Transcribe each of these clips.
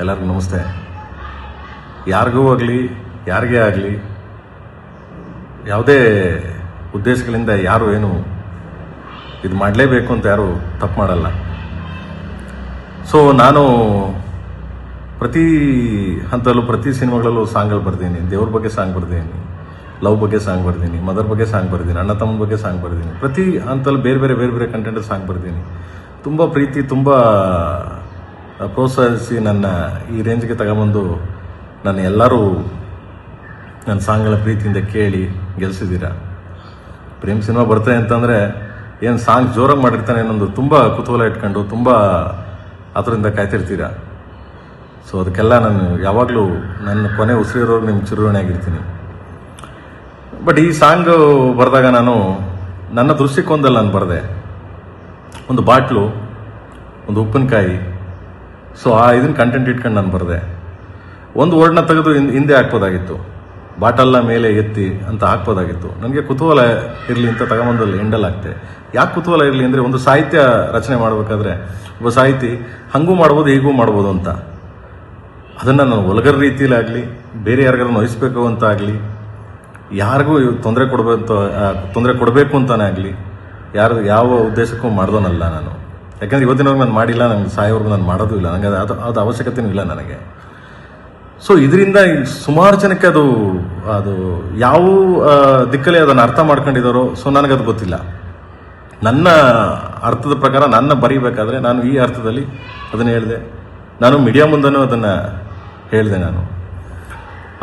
ಎಲ್ಲರಿಗೂ ನಮಸ್ತೆ. ಯಾರಿಗೂ ಆಗಲಿ ಯಾರಿಗೇ ಆಗಲಿ ಯಾವುದೇ ಉದ್ದೇಶಗಳಿಂದ ಯಾರು ಏನು ಇದು ಮಾಡಲೇಬೇಕು ಅಂತ ಯಾರು ತಪ್ಪು ಮಾಡಲ್ಲ. ಸೊ ನಾನು ಪ್ರತಿ ಹಂತದಲ್ಲೂ ಪ್ರತಿ ಸಿನಿಮಾಗಳಲ್ಲೂ ಸಾಂಗ್ಗಳು ಬರ್ತೀನಿ. ದೇವ್ರ ಬಗ್ಗೆ ಸಾಂಗ್ ಬರ್ತೀನಿ, ಲವ್ ಬಗ್ಗೆ ಸಾಂಗ್ ಬರ್ತೀನಿ, ಮದರ್ ಬಗ್ಗೆ ಸಾಂಗ್ ಬರ್ತೀನಿ, ಅಣ್ಣ ತಮ್ಮನ ಬಗ್ಗೆ ಸಾಂಗ್ ಬರ್ತೀನಿ. ಪ್ರತಿ ಹಂತದಲ್ಲಿ ಬೇರೆ ಬೇರೆ ಕಂಟೆಂಟ್ ಸಾಂಗ್ ಬರ್ತೀನಿ. ತುಂಬ ಪ್ರೀತಿ, ತುಂಬ ಪ್ರೋತ್ಸಾಹಿಸಿ ನನ್ನ ಈ ರೇಂಜ್ಗೆ ತಗೊಂಬಂದು ನಾನು ಎಲ್ಲರೂ ನನ್ನ ಸಾಂಗ್ಗಳ ಪ್ರೀತಿಯಿಂದ ಕೇಳಿ ಗೆಲ್ಸಿದ್ದೀರಾ. ಪ್ರೇಮ್ ಸಿನಿಮಾ ಬರ್ತದೆ ಅಂತಂದರೆ ಏನು ಸಾಂಗ್ ಜೋರಾಗಿ ಮಾಡಿರ್ತಾನೆ ಅನ್ನೊಂದು ತುಂಬ ಕುತೂಹಲ ಇಟ್ಕೊಂಡು ತುಂಬ ಅದರಿಂದ ಕಾಯ್ತಿರ್ತೀರ. ಸೊ ಅದಕ್ಕೆಲ್ಲ ನಾನು ಯಾವಾಗಲೂ ನನ್ನ ಕೊನೆ ಉಸಿರಿರೋರು ನಿಮ್ಗೆ ಚಿರುಣೆ ಆಗಿರ್ತೀನಿ. ಬಟ್ ಈ ಸಾಂಗ್ ಬರೆದಾಗ ನಾನು ನನ್ನ ದೃಷ್ಟಿಕೋನದಲ್ಲಿ ನಾನು ಬರೆದೆ. ಒಂದು ಬಾಟ್ಲು, ಒಂದು ಉಪ್ಪಿನಕಾಯಿ, ಸೊ ಇದನ್ನ ಕಂಟೆಂಟ್ ಇಟ್ಕೊಂಡು ನಾನು ಬರೆದೆ. ಒಂದು ವರ್ಡ್ನ ತೆಗೆದು ಹಿಂದೆ ಹಾಕ್ಬೋದಾಗಿತ್ತು, ಬಾಟಲ್ನ ಮೇಲೆ ಎತ್ತಿ ಅಂತ ಹಾಕ್ಬೋದಾಗಿತ್ತು. ನನಗೆ ಕುತೂಹಲ ಇರಲಿ ಅಂತ ತಗೊಂಬಂದಲ್ಲಿ ಎಂಡಲ್ ಆಗ್ತೆ. ಯಾಕೆ ಕುತೂಹಲ ಇರಲಿ ಅಂದರೆ, ಒಂದು ಸಾಹಿತ್ಯ ರಚನೆ ಮಾಡಬೇಕಾದ್ರೆ ಒಬ್ಬ ಸಾಹಿತಿ ಹಾಗೂ ಮಾಡ್ಬೋದು ಹೀಗೂ ಮಾಡ್ಬೋದು ಅಂತ, ಅದನ್ನು ನಾನು ಒಲಗರ ರೀತಿಯಲ್ಲಾಗಲಿ ಬೇರೆ ಯಾರಿಗಾರು ನೋಯಿಸ್ಬೇಕು ಅಂತ ಆಗಲಿ, ಯಾರಿಗೂ ತೊಂದರೆ ಕೊಡಬೇಕು ಅಂತಾನೆ ಆಗಲಿ ಯಾವ ಉದ್ದೇಶಕ್ಕೂ ಮಾಡ್ದೋನಲ್ಲ ನಾನು. ಯಾಕಂದರೆ ಇವತ್ತಿನವರೆಗೂ ನಾನು ಮಾಡಿಲ್ಲ, ನಂಗೆ ಸಾಯೋವರೆಗೂ ನಾನು ಮಾಡೋದು ಇಲ್ಲ, ನನಗೆ ಅದು ಅವಶ್ಯಕತೆಯೂ ಇಲ್ಲ ನನಗೆ. ಸೊ ಇದರಿಂದ ಸುಮಾರು ಜನಕ್ಕೆ ಅದು ಯಾವ ದಿಕ್ಕಲ್ಲಿ ಅದನ್ನು ಅರ್ಥ ಮಾಡ್ಕೊಂಡಿದ್ದಾರೋ, ಸೊ ನನಗದು ಗೊತ್ತಿಲ್ಲ. ನನ್ನ ಅರ್ಥದ ಪ್ರಕಾರ ನನ್ನ ಬರೀಬೇಕಾದ್ರೆ ನಾನು ಈ ಅರ್ಥದಲ್ಲಿ ಅದನ್ನು ಹೇಳಿದೆ. ನಾನು ಮೀಡಿಯಾ ಮುಂದೆನೂ ಅದನ್ನು ಹೇಳಿದೆ. ನಾನು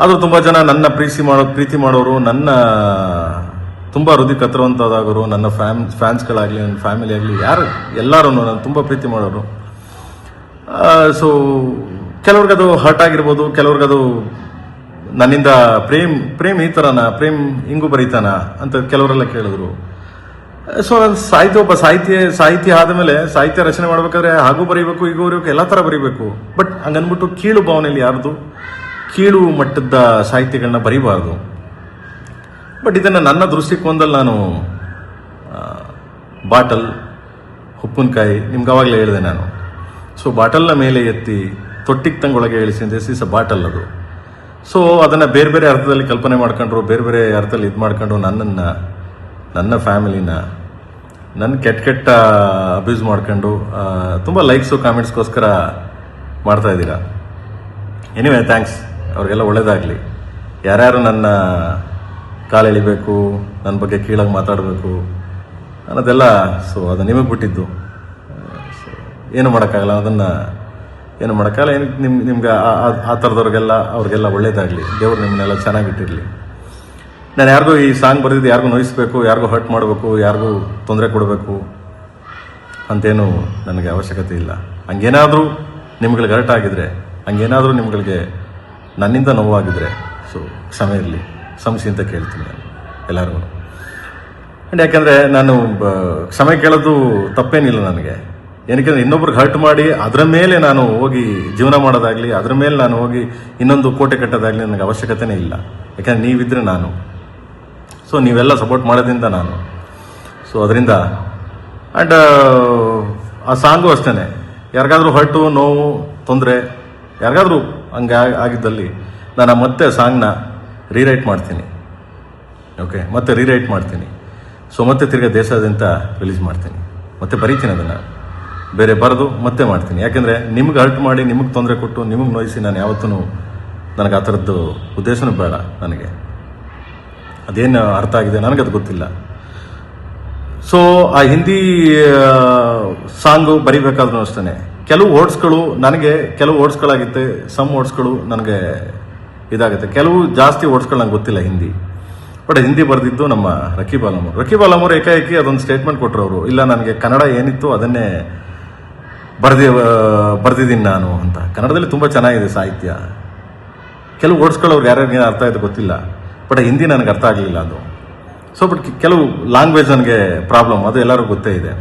ಆದರೂ ತುಂಬ ಜನ ನನ್ನ ಪ್ರೀತಿ ಮಾಡೋರು, ನನ್ನ ತುಂಬ ಹೃದಯ ಕತ್ತರುವಂಥದ್ದಾಗೋರು, ನನ್ನ ಫ್ಯಾನ್ಸ್ಗಳಾಗಲಿ ನನ್ನ ಫ್ಯಾಮಿಲಿ ಆಗಲಿ ಎಲ್ಲರೂ ನಾನು ತುಂಬ ಪ್ರೀತಿ ಮಾಡೋರು. ಸೊ ಕೆಲವ್ರಿಗದು ಹರ್ಟ್ ಆಗಿರ್ಬೋದು, ಕೆಲವ್ರಿಗದು ನನ್ನಿಂದ ಪ್ರೇಮ್ ಈ ಥರನ, ಪ್ರೇಮ್ ಹಿಂಗೂ ಬರೀತಾನ ಅಂತ ಕೆಲವರೆಲ್ಲ ಕೇಳಿದ್ರು. ಸೊ ನಾನು ಒಬ್ಬ ಸಾಹಿತ್ಯ ಆದಮೇಲೆ ಸಾಹಿತ್ಯ ರಚನೆ ಮಾಡ್ಬೇಕಾದ್ರೆ ಹಾಗೂ ಬರೀಬೇಕು, ಹೀಗೂ ಬರೀಬೇಕು, ಎಲ್ಲ ಥರ ಬರೀಬೇಕು. ಬಟ್ ಹಂಗನ್ಬಿಟ್ಟು ಕೀಳು ಭಾವನೆಯಲ್ಲಿ ಯಾರ್ದು ಕೀಳು ಮಟ್ಟದ ಸಾಹಿತ್ಯಗಳನ್ನ ಬರೀಬಾರ್ದು. ಬಟ್ ಇದನ್ನು ನನ್ನ ದೃಷ್ಟಿಕೋನದಲ್ಲಿ ನಾನು ಬಾಟಲ್, ಉಪ್ಪಿನಕಾಯಿ ನಿಮ್ಗೆ ಅವಾಗಲೇ ಹೇಳಿದೆ ನಾನು. ಸೊ ಬಾಟಲ್ನ ಮೇಲೆ ಎತ್ತಿ ತೊಟ್ಟಿಗೆ ತಂಗೊಳಗೆ ಇಳಿಸಿ ಅಂತ ದಿಸ್ ಅ ಬಾಟಲ್ ಅದು. ಸೊ ಅದನ್ನು ಬೇರೆ ಬೇರೆ ಅರ್ಥದಲ್ಲಿ ಕಲ್ಪನೆ ಮಾಡ್ಕೊಂಡ್ರು, ಬೇರೆ ಬೇರೆ ಅರ್ಥದಲ್ಲಿ ಇದು ಮಾಡ್ಕೊಂಡು ನನ್ನನ್ನು, ನನ್ನ ಫ್ಯಾಮಿಲಿನ, ನನ್ನ ಕೆಟ್ಟ ಅಬ್ಯೂಸ್ ಮಾಡ್ಕೊಂಡು ತುಂಬ ಲೈಕ್ಸು ಕಾಮೆಂಟ್ಸ್ಗೋಸ್ಕರ ಮಾಡ್ತಾ ಇದ್ದೀರಾ. ಎನಿವೆ ಥ್ಯಾಂಕ್ಸ್, ಅವ್ರಿಗೆಲ್ಲ ಒಳ್ಳೇದಾಗಲಿ. ಯಾರ್ಯಾರು ನನ್ನ ಕಾಲು ಎಳಿಬೇಕು, ನನ್ನ ಬಗ್ಗೆ ಕೀಳಾಗಿ ಮಾತಾಡಬೇಕು ಅನ್ನೋದೆಲ್ಲ, ಸೊ ಅದು ನಿಮಗೆ ಬಿಟ್ಟಿದ್ದು. ಏನು ಮಾಡೋಕ್ಕಾಗಲ್ಲ, ಅದನ್ನು ಏನು ಮಾಡೋಕ್ಕಾಗಲ್ಲ. ನಿಮ್ಗೆ ಆ ಥರದವ್ರಿಗೆಲ್ಲ ಅವ್ರಿಗೆಲ್ಲ ಒಳ್ಳೇದಾಗಲಿ, ದೇವ್ರು ನಿಮ್ಮನ್ನೆಲ್ಲ ಚೆನ್ನಾಗಿಟ್ಟಿರಲಿ. ನಾನು ಯಾರಿಗೂ ಈ ಸಾಂಗ್ ಬರೆದಿದ್ದು ಯಾರಿಗೂ ನೋಯಿಸ್ಬೇಕು, ಯಾರಿಗೂ ಹರ್ಟ್ ಮಾಡಬೇಕು, ಯಾರಿಗೂ ತೊಂದರೆ ಕೊಡಬೇಕು ಅಂತೇನು ನನಗೆ ಅವಶ್ಯಕತೆ ಇಲ್ಲ. ಹಂಗೇನಾದರೂ ನಿಮ್ಗಳಿಗೆ ಹರ್ಟ್ ಆಗಿದ್ರೆ, ಹಂಗೇನಾದರೂ ನಿಮ್ಗಳಿಗೆ ನನ್ನಿಂದ ನೋವಾಗಿದ್ರೆ, ಸೊ ಕ್ಷಮೆ ಇರಲಿ, ಕ್ಷಮಿಸಿ ಅಂತ ಕೇಳ್ತೀನಿ ನಾನು ಎಲ್ಲರಿಗೂ. ಆ್ಯಂಡ್ ಯಾಕೆಂದರೆ ನಾನು ಕ್ಷಮೆ ಕೇಳೋದು ತಪ್ಪೇನಿಲ್ಲ ನನಗೆ. ಏನಕ್ಕೆ ಇನ್ನೊಬ್ರಿಗೆ ಹರ್ಟ್ ಮಾಡಿ ಅದರ ಮೇಲೆ ನಾನು ಹೋಗಿ ಜೀವನ ಮಾಡೋದಾಗಲಿ, ಅದರ ಮೇಲೆ ನಾನು ಹೋಗಿ ಇನ್ನೊಂದು ಕೋಟೆ ಕಟ್ಟೋದಾಗಲಿ ನನಗೆ ಅವಶ್ಯಕತೆನೇ ಇಲ್ಲ. ಯಾಕಂದರೆ ನೀವಿದ್ರೆ ನಾನು, ಸೊ ನೀವೆಲ್ಲ ಸಪೋರ್ಟ್ ಮಾಡೋದ್ರಿಂದ ನಾನು. ಸೊ ಅದರಿಂದ ಆ್ಯಂಡ್ ಆ ಸಾಂಗು ಅಷ್ಟೇ, ಯಾರಿಗಾದ್ರೂ ಹರ್ಟು, ನೋವು, ತೊಂದರೆ ಯಾರಿಗಾದ್ರೂ ಹಂಗೆ ಆಗಿದ್ದಲ್ಲಿ ನಾನು ಮತ್ತೆ ಸಾಂಗ್ನ ರೀರೈಟ್ ಮಾಡ್ತೀನಿ. ಓಕೆ, ಮತ್ತೆ ರೀರೈಟ್ ಮಾಡ್ತೀನಿ. ಸೊ ಮತ್ತೆ ತಿರ್ಗಾ ದೇಶಾದ್ಯಂತ ರಿಲೀಸ್ ಮಾಡ್ತೀನಿ, ಮತ್ತೆ ಬರೀತೀನಿ ಅದನ್ನು, ಬೇರೆ ಬರೆದು ಮತ್ತೆ ಮಾಡ್ತೀನಿ. ಯಾಕೆಂದರೆ ನಿಮ್ಗೆ ಹರ್ಟ್ ಮಾಡಿ, ನಿಮಗೆ ತೊಂದರೆ ಕೊಟ್ಟು, ನಿಮಗೆ ನೋಯಿಸಿ ನಾನು ಯಾವತ್ತೂ, ನನಗೆ ಆ ಥರದ್ದು ಉದ್ದೇಶನೂ ಬೇಡ. ನನಗೆ ಅದೇನು ಅರ್ಥ ಆಗಿದೆ ನನಗದು ಗೊತ್ತಿಲ್ಲ. ಸೊ ಆ ಹಿಂದಿ ಸಾಂಗು ಬರಿಬೇಕಾದ್ರೂ ಅಷ್ಟೇ ಕೆಲವು ವರ್ಡ್ಸ್ಗಳು ನನಗೆ, ಕೆಲವು ವರ್ಡ್ಸ್ಗಳಾಗುತ್ತೆ, ಸಮ್ ವರ್ಡ್ಸ್ಗಳು ನನಗೆ ಇದಾಗುತ್ತೆ, ಕೆಲವು ಜಾಸ್ತಿ ವರ್ಡ್ಸ್ಗಳು ನಂಗೆ ಗೊತ್ತಿಲ್ಲ ಹಿಂದಿ. ಬಟ್ ಹಿಂದಿ ಬರೆದಿದ್ದು ನಮ್ಮ ರಕೀಬ್ ಆಲಮ್ ಅವರು ಏಕಾಏಕಿ ಅದೊಂದು ಸ್ಟೇಟ್ಮೆಂಟ್ ಕೊಟ್ಟರು ಅವರು, ಇಲ್ಲ ನನಗೆ ಕನ್ನಡ ಏನಿತ್ತು ಅದನ್ನೇ ಬರ್ದಿದ್ದೀನಿ ನಾನು ಅಂತ. ಕನ್ನಡದಲ್ಲಿ ತುಂಬ ಚೆನ್ನಾಗಿದೆ ಸಾಹಿತ್ಯ. ಕೆಲವು ವರ್ಡ್ಸ್ಗಳು ಅವ್ರಿಗೆ ಯಾರ್ಯಾರಿಗೆ ಅರ್ಥ ಆಯಿತು ಗೊತ್ತಿಲ್ಲ, ಬಟ್ ಹಿಂದಿ ನನಗೆ ಅರ್ಥ ಆಗಲಿಲ್ಲ ಅದು. ಸೊ ಬಟ್ ಕೆಲವು ಲ್ಯಾಂಗ್ವೇಜ್ ನನಗೆ ಪ್ರಾಬ್ಲಮ್, ಅದು ಎಲ್ಲರೂ ಗೊತ್ತೇ ಇದೆ.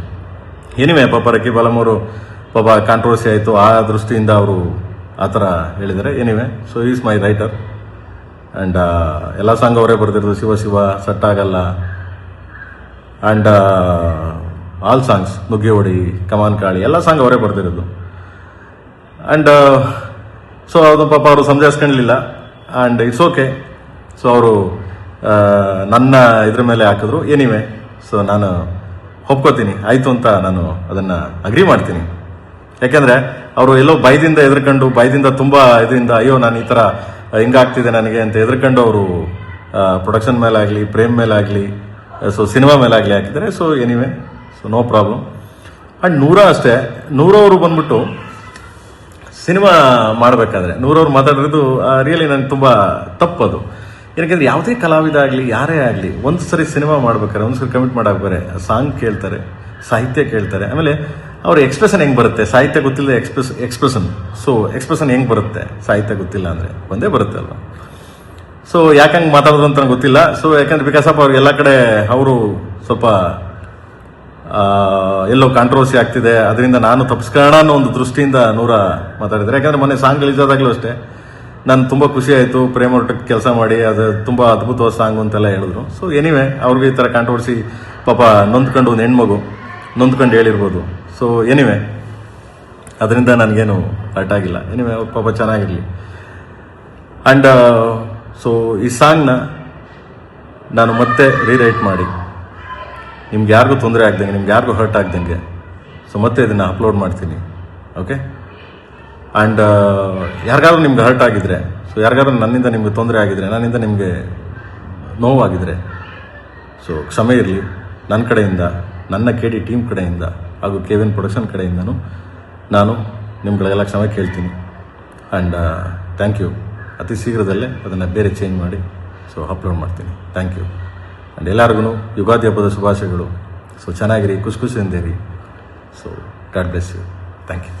ಎನಿವೆ ಪಾಪ ರಕೀಬ್ ಆಲಮ್ ಅವರು ಪಾಪ ಕಾಂಟ್ರವರ್ಸಿ ಆಯಿತು, ಆ ದೃಷ್ಟಿಯಿಂದ ಅವರು ಆ ಥರ ಹೇಳಿದ್ದಾರೆ. Anyway, so is my writer and ಎಲ್ಲ ಸಾಂಗ್ ಅವರೇ ಬರೆದಿರೋದು. ಶಿವ ಸಟ್ಟಾಗಲ್ಲ ಆ್ಯಂಡ್ ಆಲ್ ಸಾಂಗ್ಸ್, ನುಗ್ಗೆ ಹೊಡಿ, ಕಮಾನ್ ಕಾಳಿ, ಎಲ್ಲ ಸಾಂಗ್ ಅವರೇ ಬರೆದಿರೋದು. ಆ್ಯಂಡ್ ಸೊ ಅದು ಪಾಪ ಅವರು ಸಂಜಾಯಿಸ್ಕೊಳ್ಳಲಿಲ್ಲ ಆ್ಯಂಡ್ ಇಟ್ಸ್ ಓಕೆ. ಸೊ ಅವರು ನನ್ನ ಇದ್ರ ಮೇಲೆ ಹಾಕಿದ್ರು. ಎನಿವೆ, ಸೊ ನಾನು ಒಪ್ಕೋತೀನಿ, ಆಯಿತು ಅಂತ ನಾನು ಅದನ್ನು ಅಗ್ರಿ ಮಾಡ್ತೀನಿ. ಯಾಕೆಂದರೆ ಅವರು ಎಲ್ಲೋ ಭಯದಿಂದ ಎದ್ರಕೊಂಡು, ಭಯದಿಂದ ತುಂಬ ಇದರಿಂದ ಅಯ್ಯೋ ನಾನು ಈ ಥರ ಹಿಂಗಾಗ್ತಿದೆ ನನಗೆ ಅಂತ ಎದ್ರಕೊಂಡು ಅವರು ಪ್ರೊಡಕ್ಷನ್ ಮೇಲಾಗಲಿ, ಪ್ರೇಮ್ ಮೇಲಾಗಲಿ, ಸೊ ಸಿನಿಮಾ ಮೇಲಾಗಲಿ ಹಾಕಿದ್ದಾರೆ. So anyway, so no problem. And ನೂರ ಅಷ್ಟೇ, ನೂರವರು ಬಂದ್ಬಿಟ್ಟು ಸಿನಿಮಾ ಮಾಡಬೇಕಾದ್ರೆ ನೂರವ್ರು ಮಾತಾಡಿರೋದು ರಿಯಲಿ ನನಗೆ ತುಂಬ ತಪ್ಪದು. ಏನಕ್ಕೆ ಯಾವುದೇ ಕಲಾವಿದ ಆಗಲಿ, ಯಾರೇ ಆಗಲಿ, ಒಂದು ಸರಿ ಸಿನಿಮಾ ಮಾಡ್ಬೇಕಾರೆ, ಒಂದು ಸರಿ ಕಮಿಟ್ ಮಾಡಬೇಕಾರೆ ಸಾಂಗ್ ಕೇಳ್ತಾರೆ, ಸಾಹಿತ್ಯ ಕೇಳ್ತಾರೆ, ಆಮೇಲೆ ಅವ್ರ ಎಕ್ಸ್ಪ್ರೆಷನ್ ಹೆಂಗೆ ಬರುತ್ತೆ, ಸಾಹಿತ್ಯ ಗೊತ್ತಿಲ್ಲ ಎಕ್ಸ್ಪ್ರೆಷನ್. ಸೊ ಎಕ್ಸ್ಪ್ರೆಷನ್ ಹೆಂಗೆ ಬರುತ್ತೆ ಸಾಹಿತ್ಯ ಗೊತ್ತಿಲ್ಲ ಅಂದರೆ ಒಂದೇ ಬರುತ್ತೆ ಅಲ್ವಾ. ಸೊ ಯಾಕಂಗೆ ಮಾತಾಡೋದು ಅಂತ ನಂಗೆ ಗೊತ್ತಿಲ್ಲ. ಸೊ ಯಾಕಂದ್ರೆ ಬಿಕಾಸ್ ಆಫ್ ಅವ್ರಿಗೆ ಎಲ್ಲ ಕಡೆ ಅವರು ಸ್ವಲ್ಪ ಎಲ್ಲೋ ಕಾಂಟ್ರವರ್ಸಿ ಆಗ್ತಿದೆ, ಅದರಿಂದ ನಾನು ತಪ್ಪಿಸ್ಕೊಳ್ಳೋಣ ಅನ್ನೋ ಒಂದು ದೃಷ್ಟಿಯಿಂದ ನೂರ ಮಾತಾಡಿದ್ದಾರೆ. ಯಾಕಂದರೆ ಮೊನ್ನೆ ಸಾಂಗ್ ರಿಲೀಸ್ ಆದಾಗಲೂ ಅಷ್ಟೇ ನಾನು ತುಂಬ ಖುಷಿ ಆಯಿತು, ಪ್ರೇಮ್ ಒಟ್ಟಿಗೆ ಕೆಲಸ ಮಾಡಿ, ಅದು ತುಂಬ ಅದ್ಭುತವಾದ ಸಾಂಗ್ ಅಂತೆಲ್ಲ ಹೇಳಿದ್ರು. ಸೊ ಎನಿವೆ, ಅವ್ರಿಗೆ ಈ ಥರ ಕಾಂಟ್ರವರ್ಸಿ ಪಾಪ ನೊಂದ್ಕೊಂಡು, ಒಂದು ಹೆಣ್ಮಗು ನೊಂದ್ಕೊಂಡು ಹೇಳಿರ್ಬೋದು. ಸೊ ಎನಿವೆ, ಅದರಿಂದ ನನಗೇನು ಹರ್ಟ್ ಆಗಿಲ್ಲ. ಎನಿವೆ, ಅವ್ರ ಪಾಪ ಚೆನ್ನಾಗಿರಲಿ. ಆ್ಯಂಡ್ ಸೊ ಈ ಸಾಂಗ್ನ ನಾನು ಮತ್ತೆ ರೀರೈಟ್ ಮಾಡಿ ನಿಮ್ಗೆ ಯಾರಿಗೂ ತೊಂದರೆ ಆಗ್ದಂಗೆ, ನಿಮ್ಗೆ ಯಾರಿಗೂ ಹರ್ಟ್ ಆಗ್ದಂಗೆ, ಸೊ ಮತ್ತೆ ಇದನ್ನು ಅಪ್ಲೋಡ್ ಮಾಡ್ತೀನಿ. ಓಕೆ. ಆ್ಯಂಡ್ ಯಾರಿಗಾದ್ರೂ ನಿಮ್ಗೆ ಹರ್ಟ್ ಆಗಿದ್ರೆ, ಸೊ ಯಾರಿಗಾದ್ರೂ ನನ್ನಿಂದ ನಿಮ್ಗೆ ತೊಂದರೆ ಆಗಿದ್ರೆ, ನನ್ನಿಂದ ನಿಮಗೆ ನೋವಾಗಿದ್ರೆ, ಸೊ ಕ್ಷಮೆ ಇರಲಿ. ನನ್ನ ಕಡೆಯಿಂದ, ನನ್ನ KD ಟೀಮ್ ಕಡೆಯಿಂದ ಹಾಗೂ KVN ಪ್ರೊಡಕ್ಷನ್ ಕಡೆಯಿಂದನೂ ನಾನು ನಿಮ್ಗಳಿಗೆಲ್ಲ ಕ್ಷಮೆ ಕೇಳ್ತೀನಿ. And thank you. ಅತಿ ಶೀಘ್ರದಲ್ಲೇ ಅದನ್ನು ಬೇರೆ ಚೇಂಜ್ ಮಾಡಿ ಸೊ ಅಪ್ಲೋಡ್ ಮಾಡ್ತೀನಿ. Thank you. ಆ್ಯಂಡ್ ಎಲ್ಲರಿಗೂ ಯುಗಾದಿ ಹಬ್ಬದ ಶುಭಾಶಯಗಳು. ಸೊ ಚೆನ್ನಾಗಿರಿ, ಖುಷಿಯಿಂದಿರಿ. So God bless you. Thank you.